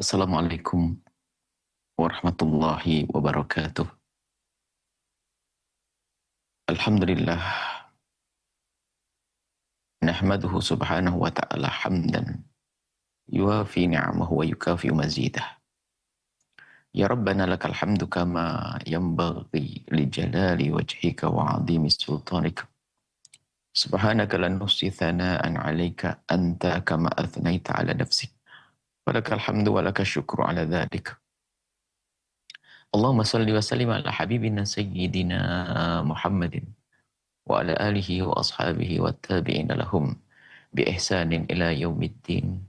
Assalamualaikum warahmatullahi wabarakatuh. Alhamdulillah, nahmaduhu subhanahu wa ta'ala hamdan yuafi ni'amahu wa yukafi mazidah. Ya Rabbana lakal hamdu kama yanbaghi li jalali wajhika wa 'azimi sultanika. Subhanaka lan nuhsi thana'an 'alaika anta kama athnaita 'ala nafsik. Walakal hamdu wa lakal syukru 'ala dzalik. Allahumma salli wa sallim ala habibina sayyidina Muhammadin wa ala alihi wa ashabihi wa tabi'ina lahum bi ihsanin ila yaumiddin.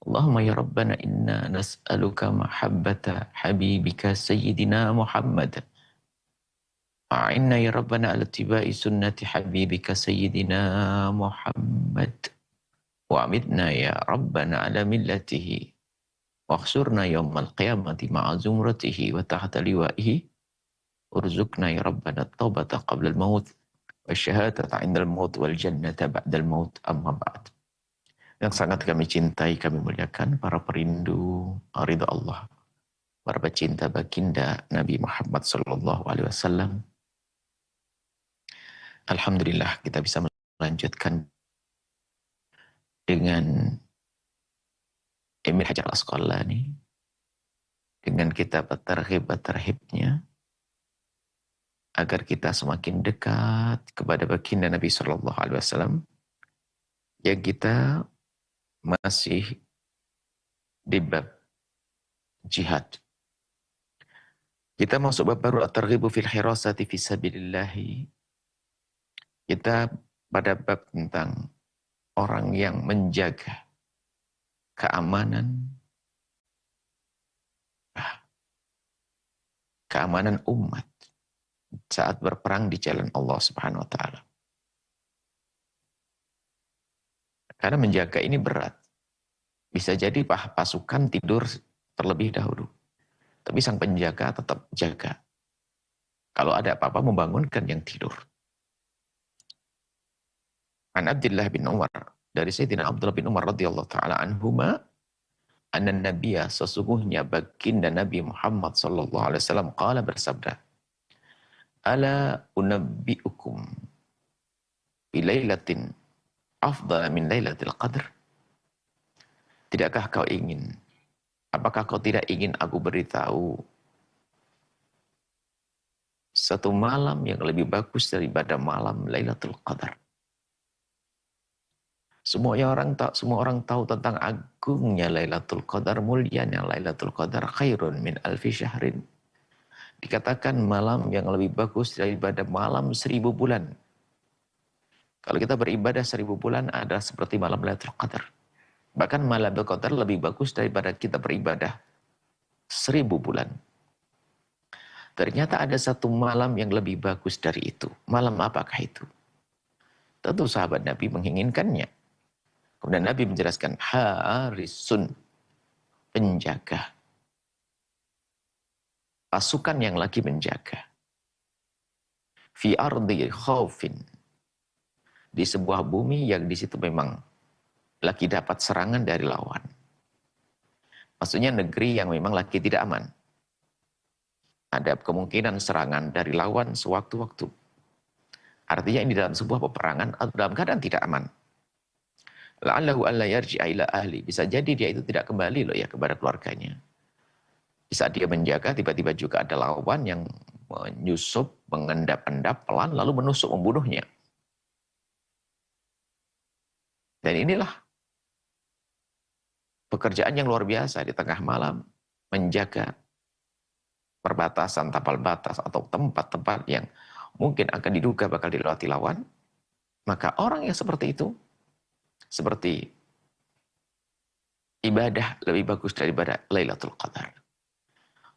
Allahumma ya Rabbana inna nas'aluka mahabbata habibika sayyidina Muhammad. A'inna ya Rabbana ala tibai sunnati habibika sayyidina Muhammad. Wa amidna ya Rabbana ala millatihi. Wakhsurna yawmal qiyamati ma'a zumratihi wa tahta liwa'ihi. Urzukna ya Rabbana taubata qabla al-maut. Wasyahadata indal maut wal jannata ba'dal maut, amma ba'd. Yang sangat kami cintai, kami muliakan para perindu ridha Allah, para pecinta baginda Nabi Muhammad sallallahu alaihi wasallam. Alhamdulillah kita bisa melanjutkan dengan Emil Hajar Al-Asqalani dengan kitab At-Targhib At-Tarhibnya, agar kita semakin dekat kepada baginda Nabi sallallahu alaihi wasallam, yang kita masih di bab jihad. Kita masuk bab baru, at-targhibu fil hirasati fi sabilillahi. Kita pada bab tentang orang yang menjaga keamanan umat saat berperang di jalan Allah Subhanahu wa taala. Karena menjaga ini berat. Bisa jadi pasukan tidur terlebih dahulu. Tapi sang penjaga tetap jaga. Kalau ada apa-apa membangunkan yang tidur. An Abdullah bin Umar, dari Sayyidina Abdullah bin Umar radhiyallahu taala anhuma, anna nabiyya, sesungguhnya baginda Nabi Muhammad sallallahu alaihi wasallam qala, bersabda, ala unabbiukum bi lailatin afdal min lailatul qadr. Tidakkah kau ingin, apakah kau tidak ingin aku beritahu satu malam yang lebih bagus daripada malam Lailatul Qadar? Semua orang tahu tentang agungnya Lailatul Qadar, mulianya Lailatul Qadar, khairun min alfi syahrin. Dikatakan malam yang lebih bagus daripada malam 1000 bulan. Kalau kita beribadah 1000 bulan adalah seperti malam Lailatul Qadar. Bahkan malam Lailatul Qadar lebih bagus daripada kita beribadah 1000 bulan. Ternyata ada satu malam yang lebih bagus dari itu. Malam apakah itu? Tentu sahabat Nabi menginginkannya. Kemudian Nabi menjelaskan, harisun, penjaga. Pasukan yang lagi menjaga. Fi ardi khaufin, di sebuah bumi yang di situ memang lagi dapat serangan dari lawan. Maksudnya negeri yang memang lagi tidak aman. Ada kemungkinan serangan dari lawan sewaktu-waktu. Artinya ini dalam sebuah peperangan atau dalam keadaan tidak aman. La'allahu alla yarji'a ila ahli. Bisa jadi dia itu tidak kembali loh ya kepada keluarganya. Di saat dia menjaga, tiba-tiba juga ada lawan yang menyusup, mengendap-endap pelan, lalu menusuk, membunuhnya. Dan inilah pekerjaan yang luar biasa di tengah malam, menjaga perbatasan, tapal batas, atau tempat-tempat yang mungkin akan diduga bakal dilewati lawan. Maka orang yang seperti itu, seperti ibadah lebih bagus daripada Lailatul Qadar.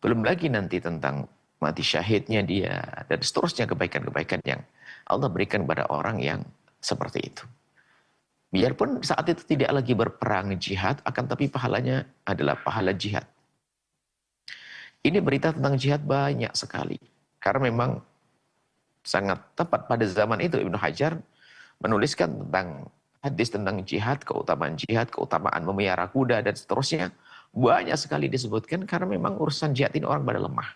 Belum lagi nanti tentang mati syahidnya dia, dan seterusnya kebaikan-kebaikan yang Allah berikan kepada orang yang seperti itu. Biarpun saat itu tidak lagi berperang jihad, akan tapi pahalanya adalah pahala jihad. Ini berita tentang jihad banyak sekali. Karena memang sangat tepat pada zaman itu Ibnu Hajar menuliskan tentang hadis tentang jihad, keutamaan memelihara kuda dan seterusnya. Banyak sekali disebutkan karena memang urusan jihad ini orang pada lemah.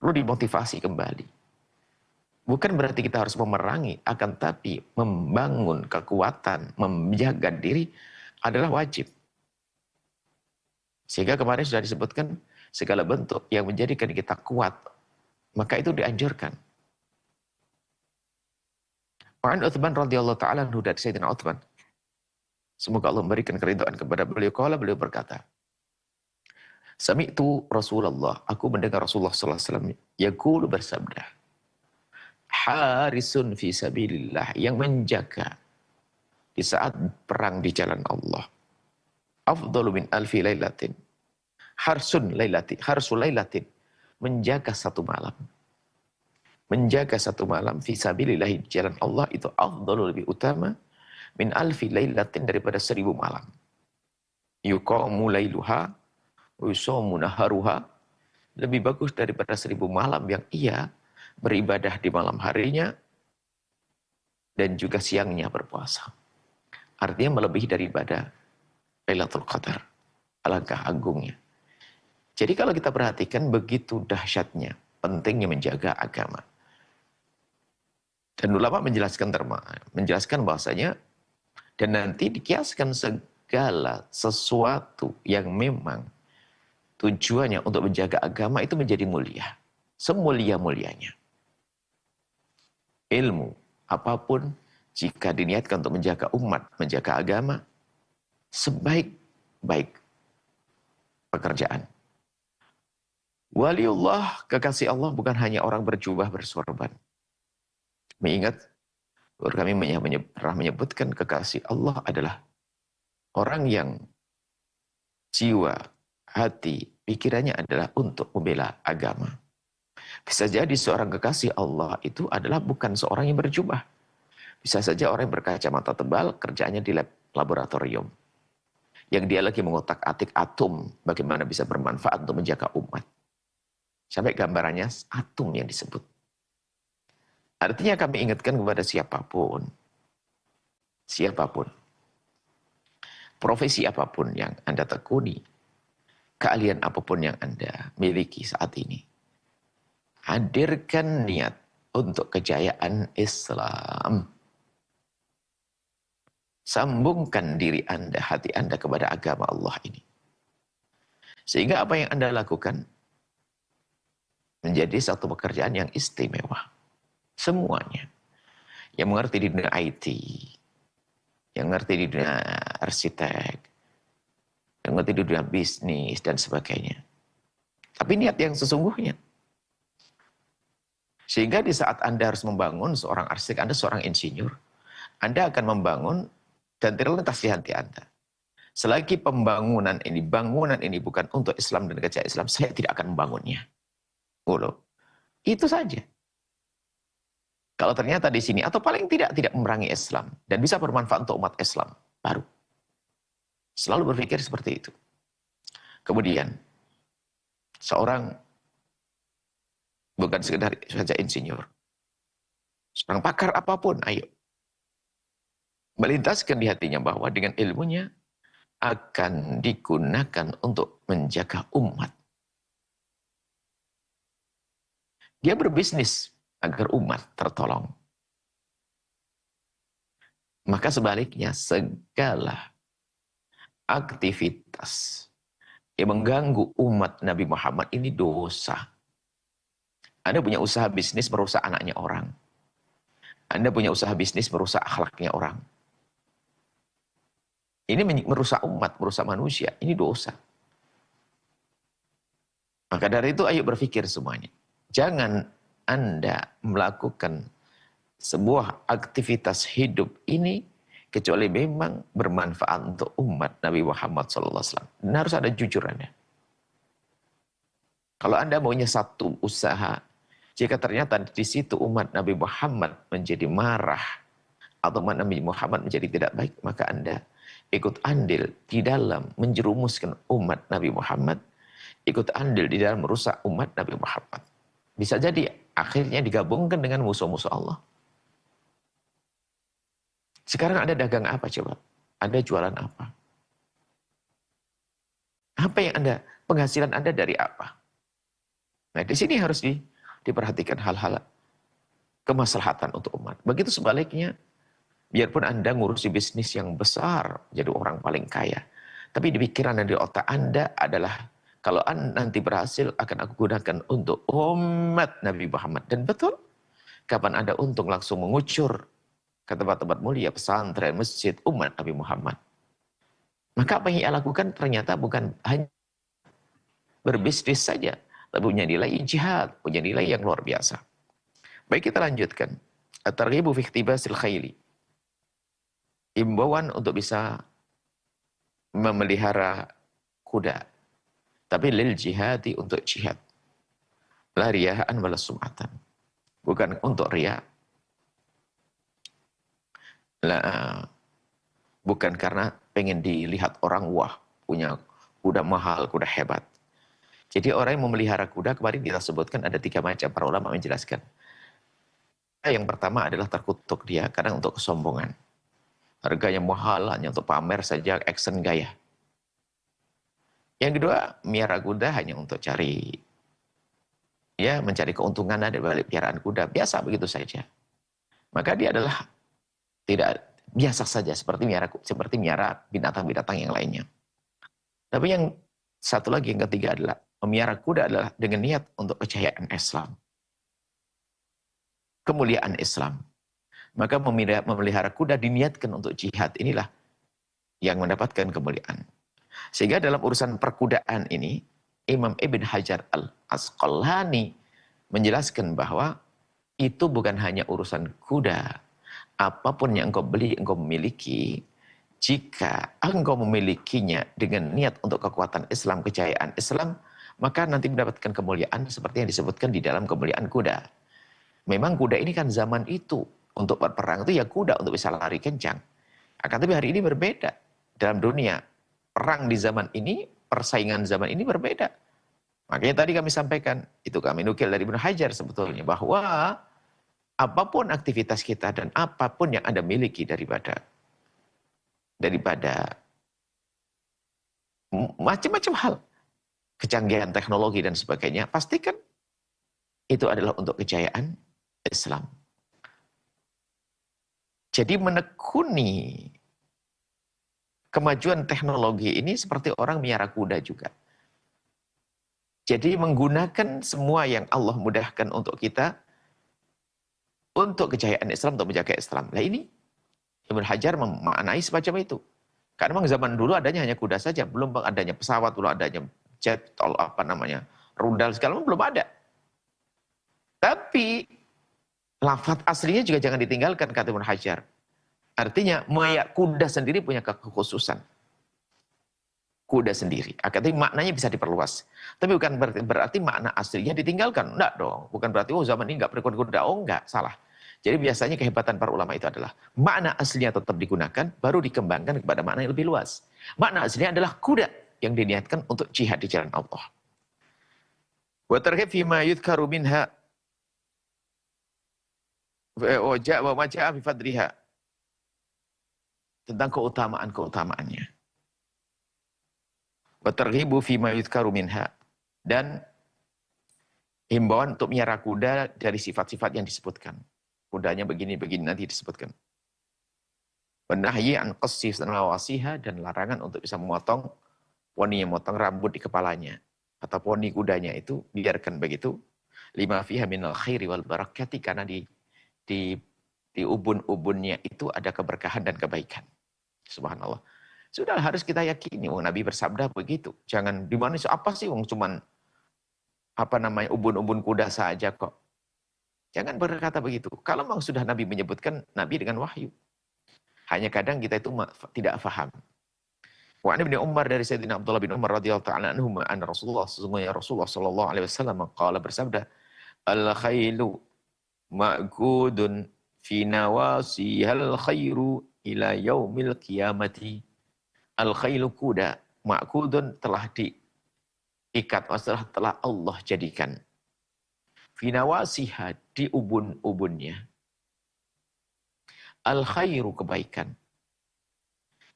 Perlu dimotivasi kembali. Bukan berarti kita harus memerangi, akan tapi membangun kekuatan, menjaga diri adalah wajib. Sehingga kemarin sudah disebutkan segala bentuk yang menjadikan kita kuat, maka itu dianjurkan. Wa'an Uthman radhiyallahu ta'ala anhu dari Sayyidina Uthman. Semoga Allah memberikan keridhaan kepada beliau. Kala beliau berkata, Sami'tu Rasulullah, aku mendengar Rasulullah sallallahu alaihi wasallam yaqulu bersabda, harisun fi sabilillah, yang menjaga di saat perang di jalan Allah. Afdalu min alfi lailatin. Harsul lailatin, menjaga satu malam. Menjaga satu malam fi sabilillah di jalan Allah itu afdalu, lebih utama min alfi lailatin, daripada 1000 malam. Yuqamu lailuha wa yusamu naharuha, lebih bagus daripada 1000 malam yang ia beribadah di malam harinya dan juga siangnya berpuasa. Artinya melebihi daripada Lailatul Qadar. Alangkah agungnya. Jadi kalau kita perhatikan begitu dahsyatnya, pentingnya menjaga agama. Dan ulama menjelaskan bahwasanya, dan nanti dikiaskan segala sesuatu yang memang tujuannya untuk menjaga agama itu menjadi mulia. Semulia-mulianya. Ilmu apapun jika diniatkan untuk menjaga umat, menjaga agama, sebaik-baik pekerjaan. Waliullah, kekasih Allah, bukan hanya orang berjubah bersorban. Mengingat kami pernah menyebutkan kekasih Allah adalah orang yang jiwa, hati, pikirannya adalah untuk membela agama. Bisa jadi seorang kekasih Allah itu adalah bukan seorang yang berjubah. Bisa saja orang yang berkacamata tebal, kerjanya di laboratorium. Yang dia lagi mengotak-atik atom, bagaimana bisa bermanfaat untuk menjaga umat. Sampai gambarannya atom yang disebut. Artinya kami ingatkan kepada siapapun, profesi apapun yang Anda tekuni, keahlian apapun yang Anda miliki saat ini, hadirkan niat untuk kejayaan Islam. Sambungkan diri Anda, hati Anda kepada agama Allah ini. Sehingga apa yang Anda lakukan menjadi satu pekerjaan yang istimewa. Semuanya. Yang mengerti di dunia IT, yang mengerti di dunia arsitek, yang mengerti di dunia bisnis, dan sebagainya. Tapi niat yang sesungguhnya. Sehingga di saat Anda harus membangun seorang arsitek, Anda seorang insinyur, Anda akan membangun dan terlintas di hati Anda. Selagi bangunan ini bukan untuk Islam dan kejayaan Islam, saya tidak akan membangunnya. Itu saja. Kalau ternyata di sini, atau paling tidak memerangi Islam, dan bisa bermanfaat untuk umat Islam, baru. Selalu berpikir seperti itu. Kemudian, seorang bukan sekedar saja insinyur, seorang pakar apapun, ayo. Melintaskan di hatinya bahwa dengan ilmunya akan digunakan untuk menjaga umat. Dia berbisnis agar umat tertolong. Maka sebaliknya, segala aktivitas yang mengganggu umat Nabi Muhammad ini dosa. Anda punya usaha bisnis merusak anaknya orang. Anda punya usaha bisnis merusak akhlaknya orang. Ini merusak umat, merusak manusia. Ini dosa. Maka dari itu ayo berpikir semuanya. Jangan Anda melakukan sebuah aktivitas hidup ini kecuali memang bermanfaat untuk umat Nabi Muhammad SAW. Dan harus ada jujur Anda. Kalau Anda maunya satu usaha, jika ternyata di situ umat Nabi Muhammad menjadi marah atau umat Nabi Muhammad menjadi tidak baik, maka Anda ikut andil di dalam menjerumuskan umat Nabi Muhammad, ikut andil di dalam merusak umat Nabi Muhammad. Bisa jadi akhirnya digabungkan dengan musuh-musuh Allah. Sekarang Anda dagang apa coba? Anda jualan apa? Apa yang penghasilan Anda dari apa? Nah, di sini harus diperhatikan hal-hal kemaslahatan untuk umat. Begitu sebaliknya, biarpun Anda ngurusi bisnis yang besar, jadi orang paling kaya, tapi di pikiran dan di otak Anda adalah, kalau Anda nanti berhasil, akan aku gunakan untuk umat Nabi Muhammad. Dan betul, kapan Anda untung langsung mengucur ke tempat-tempat mulia, pesantren, masjid, umat Nabi Muhammad. Maka apa yang ia lakukan ternyata bukan hanya berbisnis saja, tapi punya nilai jihad, punya nilai yang luar biasa. Baik, kita lanjutkan. At-targhibu fi iktibasil khayli. Imbauan untuk bisa memelihara kuda. Tapi lil jihadi, untuk jihad. La riya'an wala sum'atan. Bukan untuk riya. Bukan karena pengen dilihat orang, wah punya kuda mahal, kuda hebat. Jadi orang yang memelihara kuda, kemarin kita sebutkan ada 3 macam, para ulama menjelaskan. Yang pertama adalah terkutuk dia, kadang untuk kesombongan. Harganya mahal, hanya untuk pamer saja, action gaya. Yang kedua, miara kuda hanya untuk mencari keuntungan dari balik piaraan kuda. Biasa begitu saja. Maka dia adalah tidak biasa saja, seperti miara binatang-binatang yang lainnya. Tapi yang satu lagi, yang ketiga adalah, memiara kuda adalah dengan niat untuk kejayaan Islam. Kemuliaan Islam. Maka memelihara kuda diniatkan untuk jihad, inilah yang mendapatkan kemuliaan. Sehingga dalam urusan perkudaan ini, Imam Ibn Hajar Al-Asqalani menjelaskan bahwa itu bukan hanya urusan kuda. Apapun yang engkau beli, engkau memiliki, jika engkau memilikinya dengan niat untuk kekuatan Islam, kejayaan Islam, maka nanti mendapatkan kemuliaan seperti yang disebutkan di dalam kemuliaan kuda. Memang kuda ini kan zaman itu, untuk berperang itu ya kuda untuk bisa lari kencang. Akan tapi hari ini berbeda. Dalam dunia, perang di zaman ini, persaingan zaman ini berbeda. Makanya tadi kami sampaikan, itu kami nukil dari Ibnu Hajar sebetulnya, bahwa apapun aktivitas kita dan apapun yang Anda miliki daripada macam-macam hal, kecanggihan teknologi dan sebagainya, pastikan itu adalah untuk kejayaan Islam. Jadi menekuni kemajuan teknologi ini seperti orang miara kuda juga. Jadi menggunakan semua yang Allah mudahkan untuk kita, untuk kejayaan Islam, untuk menjaga Islam. Nah ini, Ibnu Hajar memaknai semacam itu. Karena memang zaman dulu adanya hanya kuda saja, belum adanya pesawat, belum adanya jet, rudal segala macam belum ada. Tapi lafaz aslinya juga jangan ditinggalkan, kata Ibnu Hajar. Artinya, kuda sendiri punya kekhususan. Kuda sendiri. Tapi maknanya bisa diperluas. Tapi bukan berarti makna aslinya ditinggalkan. Enggak dong. Bukan berarti, zaman ini enggak perlu kuda. Oh enggak, salah. Jadi biasanya kehebatan para ulama itu adalah, makna aslinya tetap digunakan, baru dikembangkan kepada makna yang lebih luas. Makna aslinya adalah kuda yang diniatkan untuk jihad di jalan Allah. Wa targhib fi ma yudhkaru minha wa ma ja'a fi fadliha. Tentang keutamaan-keutamaannya. Wa targhibu fi ma yudhkaru minha, dan himbauan untuk miara kuda dari sifat-sifat yang disebutkan. Kudanya begini-begini nanti disebutkan. Wa nahyi an qassi nawasiha, dan larangan untuk bisa memotong rambut di kepalanya atau poni kudanya itu, biarkan begitu. Lima fiha minal khairi wal barakati, karena di ubun-ubunnya itu ada keberkahan dan kebaikan. Subhanallah. Sudah harus kita yakini, Nabi bersabda begitu. Jangan dimana apa sih, cuman ubun-ubun kuda saja kok. Jangan berkata begitu. Kalau memang sudah Nabi menyebutkan, Nabi dengan wahyu. Hanya kadang kita itu tidak faham. Wa Ibnu Umar, dari Sayyidina Abdullah bin Umar radhiyallahu ta'ala anhu, anna Rasulullah, sesungguhnya Rasulullah sallallahu alaihi wasallam qala, bersabda, al-khailu ma'kudun fi nawasihal khairu ila yaumil qiyamati. Al-khailu, kuda, ma'kudun, telah diikat, masalah telah Allah jadikan. Fi nawasiha, di ubun-ubunnya. Al-khairu, kebaikan.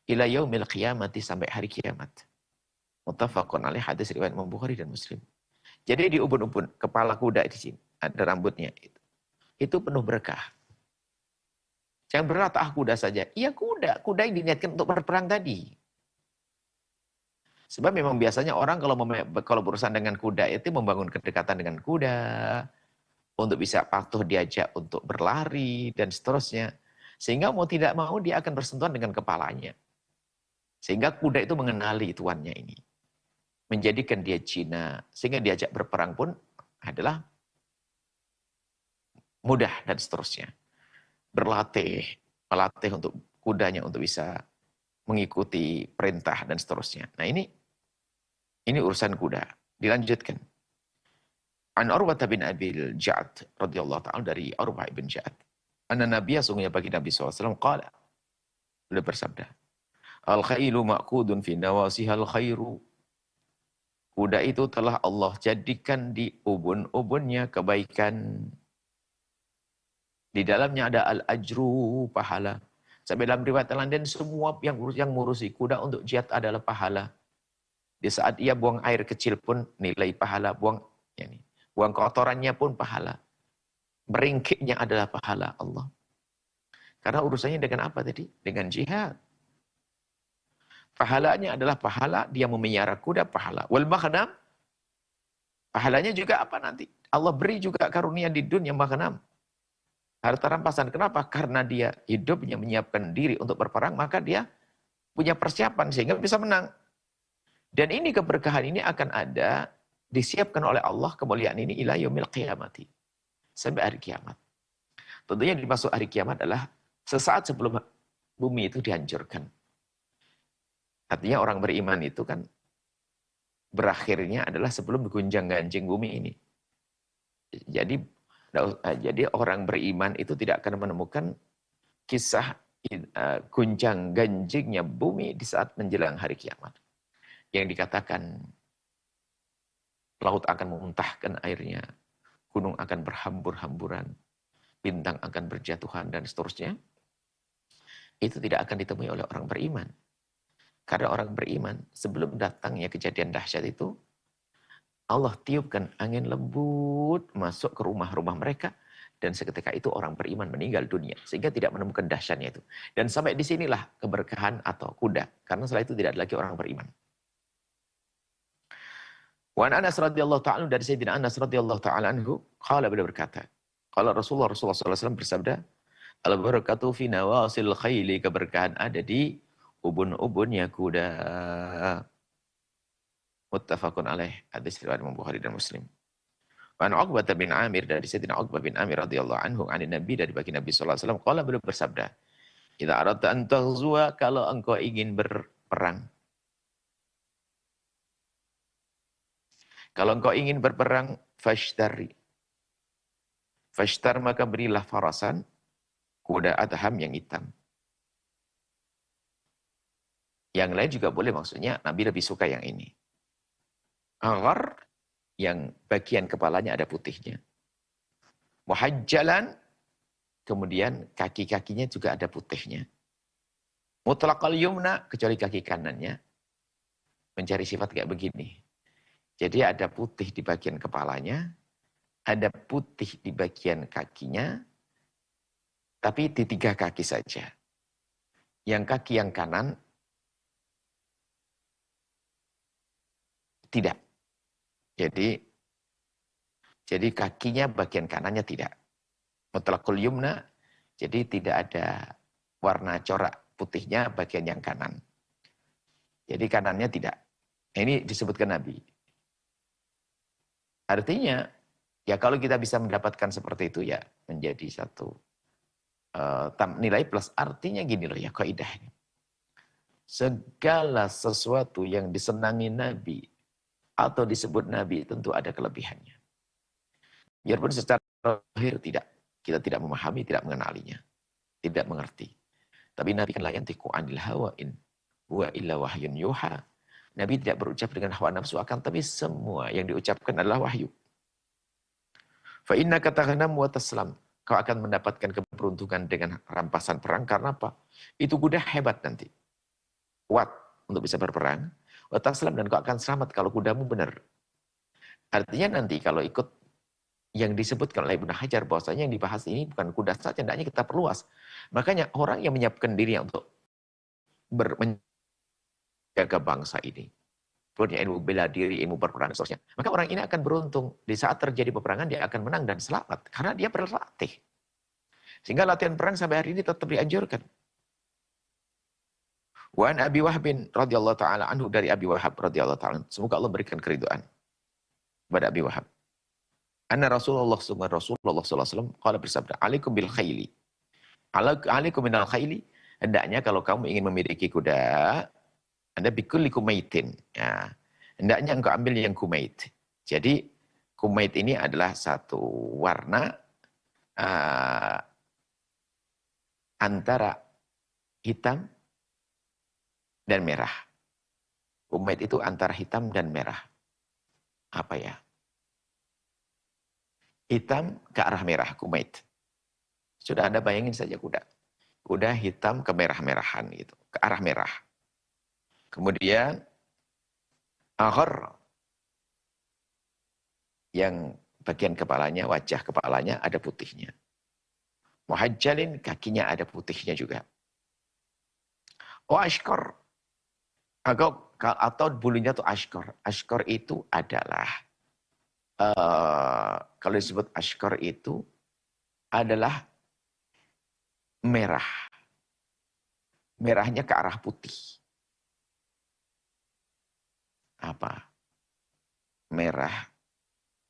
Ila yaumil qiyamati, sampai hari kiamat. Muttafaqun alaih, hadis riwayat Imam Bukhari dan Muslim. Jadi di ubun-ubun, kepala kuda di sini, ada rambutnya. Itu penuh berkah. Jangan berkata, kuda saja. Iya kuda, kuda yang diniatkan untuk berperang tadi. Sebab memang biasanya orang kalau berurusan dengan kuda itu membangun kedekatan dengan kuda, untuk bisa patuh diajak untuk berlari, dan seterusnya. Sehingga mau tidak mau dia akan bersentuhan dengan kepalanya. Sehingga kuda itu mengenali tuannya ini. Menjadikan dia Cina, sehingga diajak berperang pun adalah mudah dan seterusnya. Melatih untuk kudanya untuk bisa mengikuti perintah dan seterusnya. Nah ini urusan kuda. Dilanjutkan. An Urwah bin Abil Ja'ad radhiyallahu ta'ala, dari Urwah bin Ja'ad. Anna Nabiya, sungguhnya bagi Nabi SAW, qala, beliau bersabda, al-khailu ma'kudun fi nawasihal khairu. Kuda itu telah Allah jadikan di ubun-ubunnya kebaikan. Di dalamnya ada al-ajru, pahala. Sampai dalam riwayat lain, dan semua yang ngurusi kuda untuk jihad adalah pahala. Di saat ia buang air kecil pun nilai pahala, buang kotorannya pun pahala. Beringkiknya adalah pahala Allah. Karena urusannya dengan apa tadi? Dengan jihad. Pahalanya adalah pahala dia memelihara kuda, pahala. Wal maghnam, pahalanya juga apa nanti? Allah beri juga karunia di dunia maghnam. Harta rampasan. Kenapa? Karena dia hidupnya menyiapkan diri untuk berperang, maka dia punya persiapan sehingga bisa menang. Dan ini keberkahan ini akan ada, disiapkan oleh Allah kemuliaan ini ila yaumil qiyamati. Sampai hari kiamat. Tentunya dimaksud hari kiamat adalah sesaat sebelum bumi itu dihancurkan. Artinya orang beriman itu kan berakhirnya adalah sebelum gunjang-ganjing bumi ini. Jadi orang beriman itu tidak akan menemukan kisah gunjang-ganjingnya bumi di saat menjelang hari kiamat. Yang dikatakan laut akan memuntahkan airnya, gunung akan berhambur-hamburan, bintang akan berjatuhan, dan seterusnya. Itu tidak akan ditemui oleh orang beriman. Karena orang beriman, sebelum datangnya kejadian dahsyat itu, Allah tiupkan angin lembut masuk ke rumah-rumah mereka, dan seketika itu orang beriman meninggal dunia, sehingga tidak menemukan dahsyatnya itu. Dan sampai disinilah keberkahan atau kuda, karena setelah itu tidak ada lagi orang beriman. Wa Anas radhiyallahu ta'ala, dari Sayyidina Anas radhiyallahu ta'ala anhu, qala, beliau berkata, qala Rasulullah SAW bersabda, al-barakatu fi nawasil khayli, keberkahan ada di ubun-ubunnya kuda. Muttafaqun alaih, hadis riwayat Imam Bukhari dan Muslim. Wa an Uqbah bin Amir, dari Sayyidina Uqbah bin Amir radhiyallahu anhu, an Nabi, dari bagi Nabi sallallahu alaihi wasallam, qala, beliau bersabda, idza aradta an taghzuwa, kalau engkau ingin berperang. Kalau engkau ingin berperang, fashtari. Fashtar, maka berilah farasan, kuda adham yang hitam. Yang lain juga boleh, maksudnya Nabi lebih suka yang ini. Aghar, yang bagian kepalanya ada putihnya. Muhajjalan, kemudian kaki-kakinya juga ada putihnya. Mutlaqal yumna, kecuali kaki kanannya. Mencari sifat kayak begini. Jadi ada putih di bagian kepalanya, ada putih di bagian kakinya, tapi di 3 kaki saja. Yang kaki yang kanan, tidak. Jadi kakinya bagian kanannya tidak. Mutlaqul yumna, jadi tidak ada warna corak putihnya bagian yang kanan. Jadi kanannya tidak. Ini disebutkan Nabi. Artinya, ya kalau kita bisa mendapatkan seperti itu ya menjadi satu nilai plus. Artinya gini loh ya kaidahnya. Segala sesuatu yang disenangi Nabi atau disebut Nabi tentu ada kelebihannya. Biarpun secara lahir kita tidak memahami, tidak mengenalinya, tidak mengerti. Tapi Nabi kan la yantiqu anil hawa in huwa illa wahyun yuha. Nabi tidak berucap dengan hawa nafsu akan, tapi semua yang diucapkan adalah wahyu. Fa innaka taghnam wa taslam. Kau akan mendapatkan keberuntungan dengan rampasan perang. Karena apa? Itu kuda hebat nanti. Kuat untuk bisa berperang. wa taslam, dan kau akan selamat kalau kudamu benar. Artinya nanti kalau ikut yang disebutkan oleh Ibnu Hajar bahwasanya yang dibahas ini bukan kuda saja, hendaknya kita perluas. Makanya orang yang menyiapkan diri untuk menjaga bangsa ini, punya ilmu bela diri, ilmu berperang, dan seterusnya, maka orang ini akan beruntung. Di saat terjadi peperangan, dia akan menang dan selamat. Karena dia berlatih. Sehingga latihan perang sampai hari ini tetap dianjurkan. Wa an Abi Wahb radhiyallahu taala anhu, dari Abi Wahab radhiyallahu taala, semoga Allah berikan keridhaan kepada Abi Wahab. Anna Rasulullah sallallahu alaihi wasallam qala, bersabda, alaikum bil khayli. Alaikum minal khayli, hendaknya kalau kamu ingin memiliki kuda, Anda bikulli kumaitin. Ya, hendaknya engkau ambil yang kumait. Jadi kumait ini adalah satu warna antara hitam dan merah. Kumait itu antara hitam dan merah. Apa ya? Hitam ke arah merah, kumait. Sudah Anda bayangin saja kuda. Kuda hitam ke merah-merahan gitu, ke arah merah. Kemudian aghar, yang bagian kepalanya, wajah kepalanya ada putihnya. Muhajjalin, kakinya ada putihnya juga. Ashkar, atau bulunya itu ashkar. Ashkar itu adalah kalau disebut ashkar itu adalah merah. Merahnya ke arah putih. Apa? Merah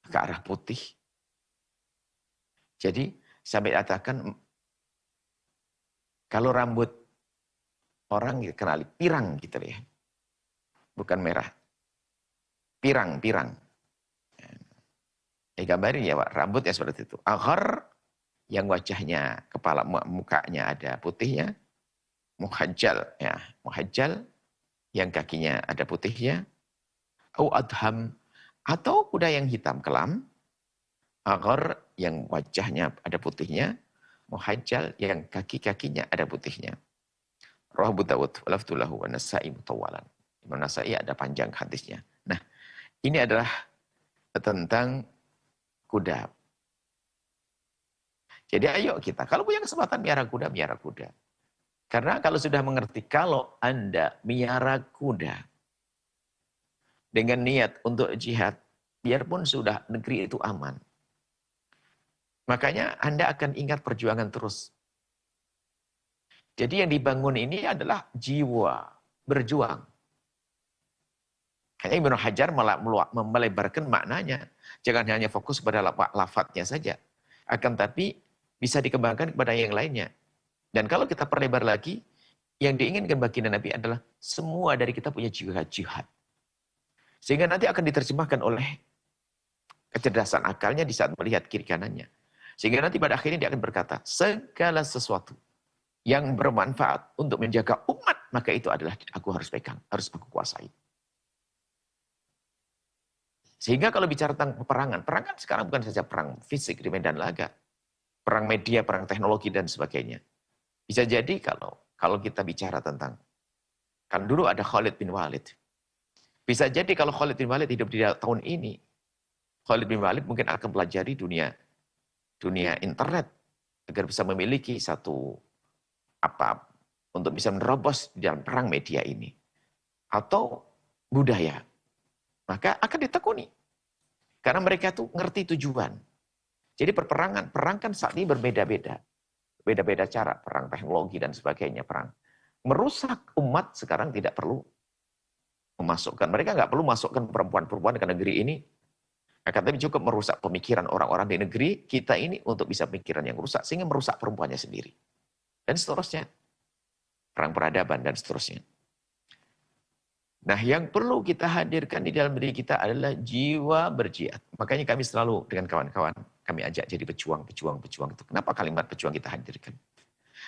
ke arah putih. Jadi sampai katakan kalau rambut orang dikenali pirang gitu ya. Bukan merah. Pirang. Gambarin ya Pak, rambutnya seperti itu. Aghar, yang wajahnya, kepala, mukanya ada putihnya. Muhajjal, ya. Muhajjal, yang kakinya ada putihnya. Au adham, atau kuda yang hitam kelam. Aghar, yang wajahnya ada putihnya. Muhajjal, yang kaki-kakinya ada putihnya. Rawahu Abu Dawud, walaftulahu wa Nasa'i mutawalan. Imam Nasa'i ada panjang hadisnya. Nah, ini adalah tentang kuda. Jadi ayo kita, kalau punya kesempatan miara kuda. Karena kalau sudah mengerti, kalau Anda miara kuda dengan niat untuk jihad, biarpun sudah negeri itu aman, makanya Anda akan ingat perjuangan terus. Jadi yang dibangun ini adalah jiwa berjuang. Hanya Ibnu Hajar melebarkan maknanya. Jangan hanya fokus pada lafadznya saja. Akan tapi bisa dikembangkan kepada yang lainnya. Dan kalau kita perlebar lagi, yang diinginkan baginda Nabi adalah semua dari kita punya jiwa jihad. Sehingga nanti akan diterjemahkan oleh kecerdasan akalnya di saat melihat kiri kanannya. Sehingga nanti pada akhirnya dia akan berkata, segala sesuatu yang bermanfaat untuk menjaga umat, maka itu adalah aku harus pegang, harus aku kuasai. Sehingga kalau bicara tentang peperangan, perang kan sekarang bukan saja perang fisik di medan laga, perang media, perang teknologi dan sebagainya. Bisa jadi kalau kita bicara tentang, kan dulu ada Khalid bin Walid. Bisa jadi kalau Khalid bin Walid hidup di tahun ini, Khalid bin Walid mungkin akan pelajari dunia internet agar bisa memiliki satu untuk bisa menerobos di dalam perang media ini, atau budaya. Maka akan ditekuni. Karena mereka tuh ngerti tujuan. Jadi perang kan saat ini berbeda-beda. Beda-beda cara, perang teknologi dan sebagainya, perang. Merusak umat sekarang tidak perlu memasukkan. Mereka nggak perlu masukkan perempuan-perempuan ke negeri ini. Akan tapi cukup merusak pemikiran orang-orang di negeri kita ini untuk bisa pemikiran yang rusak, sehingga merusak perempuannya sendiri. Dan seterusnya. Perang peradaban dan seterusnya. Nah, yang perlu kita hadirkan di dalam diri kita adalah jiwa berjihad. Makanya kami selalu dengan kawan-kawan, kami ajak jadi pejuang itu. Kenapa kalimat pejuang kita hadirkan?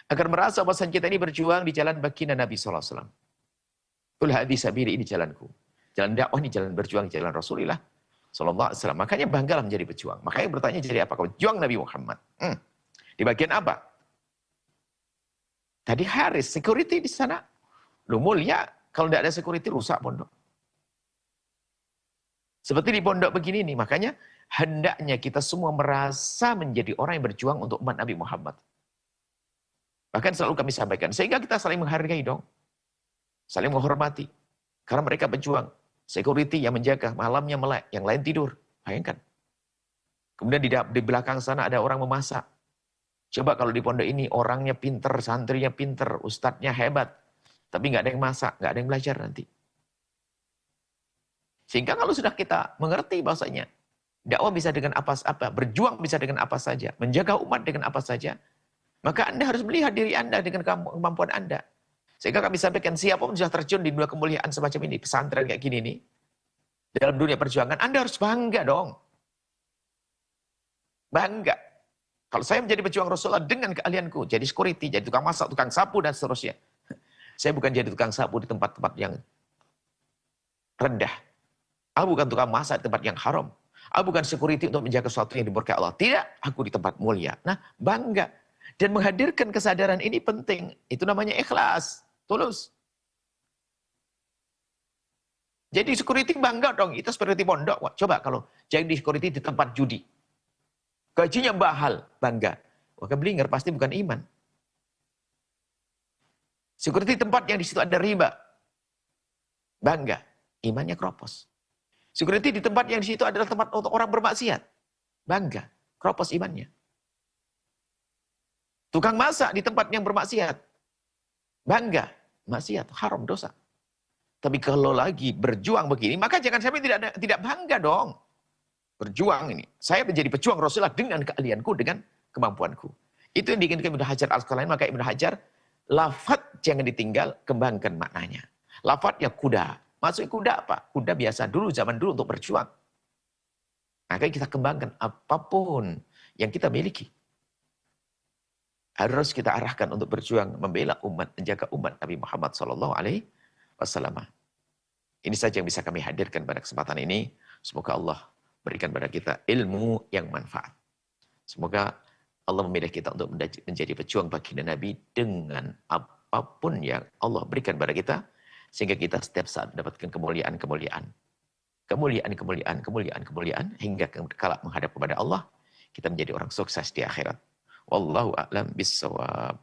Agar merasa bahwa kita ini berjuang di jalan baginda Nabi SAW. Qul hadhihi sabili, ini jalanku. Jalan dakwah ini jalan berjuang, jalan Rasulullah SAW. Makanya banggalah menjadi pejuang. Makanya bertanya jadi apa? Pejuang Nabi Muhammad. Di bagian apa? Tadi Haris, security di sana. Lu mulia. Kalau tidak ada security, rusak pondok. Seperti di pondok begini nih, makanya hendaknya kita semua merasa menjadi orang yang berjuang untuk umat Nabi Muhammad. Bahkan selalu kami sampaikan, sehingga kita saling menghargai dong. Saling menghormati. Karena mereka berjuang. Security yang menjaga, malamnya melek, yang lain tidur. Bayangkan. Kemudian di belakang sana ada orang memasak. Coba kalau di pondok ini orangnya pinter, santrinya pinter, ustadznya hebat. Tapi nggak ada yang masak, nggak ada yang belajar nanti. Sehingga kalau sudah kita mengerti bahasanya, dakwah bisa dengan apa, berjuang bisa dengan apa saja, menjaga umat dengan apa saja, maka Anda harus melihat diri Anda dengan kemampuan Anda. Sehingga kami sampaikan, siapapun sudah terjun di dunia kemuliaan semacam ini, pesantren kayak gini nih, dalam dunia perjuangan, Anda harus bangga dong. Bangga. Kalau saya menjadi pejuang Rasulullah dengan keahlianku, jadi security, jadi tukang masak, tukang sapu, dan seterusnya. Saya bukan jadi tukang sapu di tempat-tempat yang rendah. Aku bukan tukang masak di tempat yang haram. Aku bukan security untuk menjaga sesuatu yang diberkahi Allah. Tidak, aku di tempat mulia. Nah, bangga. Dan menghadirkan kesadaran ini penting. Itu namanya ikhlas, tulus. Jadi security bangga dong, itu security pondok. Wah, coba kalau jadi security di tempat judi. Gajinya mahal, bangga. Maka blinger pasti bukan iman. Security tempat yang di situ ada riba. Bangga, imannya keropos. Security di tempat yang di situ adalah tempat untuk orang bermaksiat. Bangga, keropos imannya. Tukang masak di tempat yang bermaksiat. Bangga, maksiat, haram, dosa. Tapi kalau lagi berjuang begini, maka jangan sampai tidak bangga dong. Berjuang ini. Saya menjadi pejuang Rasulullah dengan keahlianku, dengan kemampuanku. Itu yang diinginkan Ibnu Hajar Al-Asqalani, maka Ibnu Hajar, lafaz jangan ditinggal, kembangkan maknanya. Lafaznya kuda. Maksudnya kuda apa? Kuda biasa dulu, zaman dulu untuk berjuang. Maka kita kembangkan apapun yang kita miliki. Harus kita arahkan untuk berjuang, membela umat, menjaga umat Nabi Muhammad SAW. Ini saja yang bisa kami hadirkan pada kesempatan ini. Semoga Allah berikan pada kita ilmu yang manfaat. Semoga Allah memilih kita untuk menjadi pejuang baginda Nabi dengan apapun yang Allah berikan pada kita. Sehingga kita setiap saat mendapatkan kemuliaan-kemuliaan. Kemuliaan-kemuliaan hingga kala menghadap kepada Allah, kita menjadi orang sukses di akhirat. Wallahu a'lam bissawab.